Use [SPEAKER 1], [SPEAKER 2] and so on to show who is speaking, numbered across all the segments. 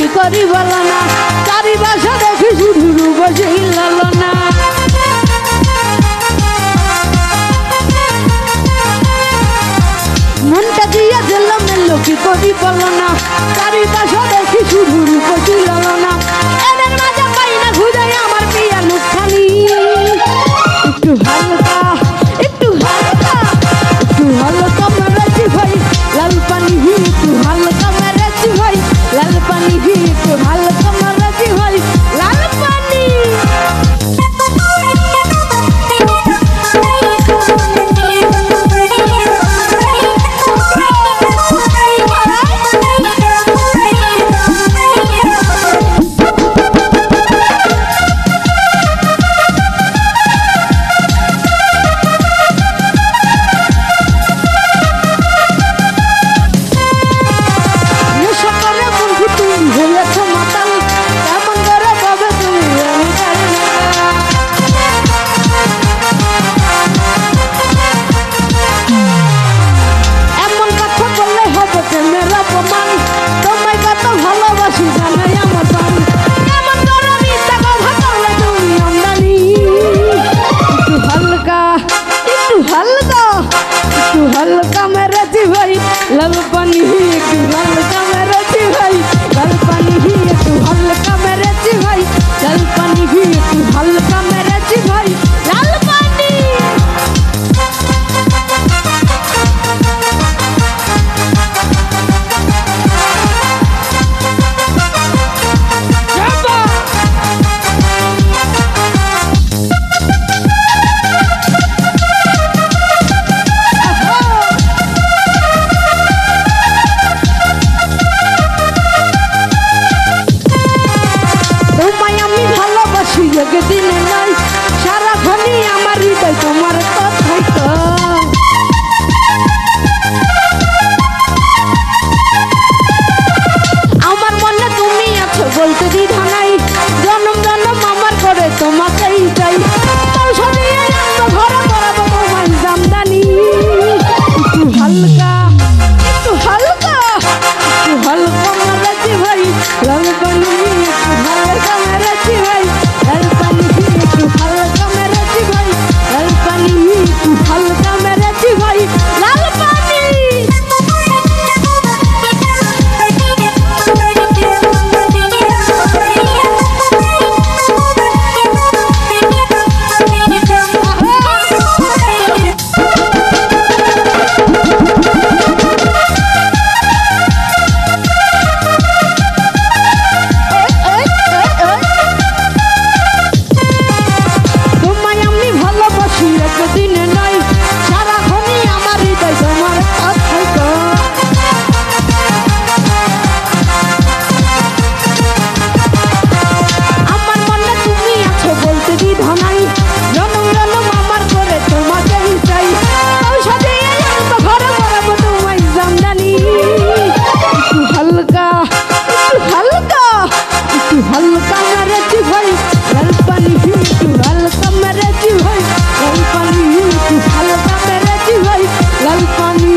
[SPEAKER 1] কি করি বলো না, চারিপাশে দেখি শুধু রূপসী লালনা। মনটা দিয়া দিলাম মেলো কি করি বলো না, চারিপাশে দেখি শুধু রূপসী লালনা। এদের মাঝে পাই না খুঁজে আমার প্রিয়া মুখখানি। একটু হালকা একটু হালকা একটু হালকা মেরেছি ভাই লাল পানি, একটু হালকা মেরেছি ভাই লাল পানি, একটু হালকা মেরেছি ভাই লাল পানি। हल्का मेरेची भाई लाल पानी, एक हल्का मेरेची भाई लाल पानी, एक हल्का मेरेची भाई लाल पानी, एक हल्का मेरेची भाई लाल पानी। দিনে নাই সারাক্ষণই আমার হৃদয় তোমার কথাই তো। আমার মনে তুমি আছো বলতে দ্বিধা নাই, জনম জনম আমার করে তোমাকেই চাই। ঘরে করাবো তোমার জামদানি। একটু হালকা একটু হালকা একটু হালকা মেরেছি ভাই লাল পানি, একটু হালকা মেরেছি ভাই লাল পানি, একটু হালকা মেরেছি ভাই লাল পানি, একটু হালকা মেরেছি ভাই লাল পানি। हल्का मेरेची भाई लाल पानी, तू हल्का मेरेची भाई लाल पानी, तू हल्का मेरेची भाई लाल पानी।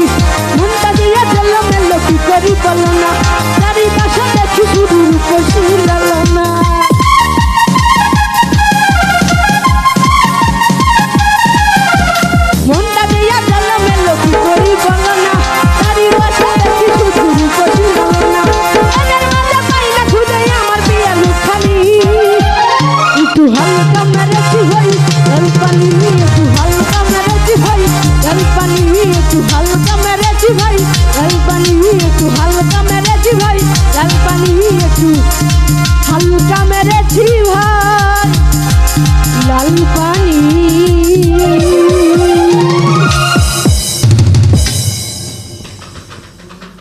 [SPEAKER 1] मुंडा दिया चलो मेलो की करी बोलो ना, चारिपाशे देखी शुधु रूपसी लालना। मुंडा दिया चलो मेलो की करी बोलो ना, चारिपाशे देखी शुधु रूपसी लालना। तू हल्का मेरेची भाई लाल पानी, तू हल्का मेरेची भाई लाल पानी, तू हल्का मेरेची भाई लाल पानी, तू हल्का मेरेची भाई लाल पानी, तू हल्का मेरेची भाई लाल पानी।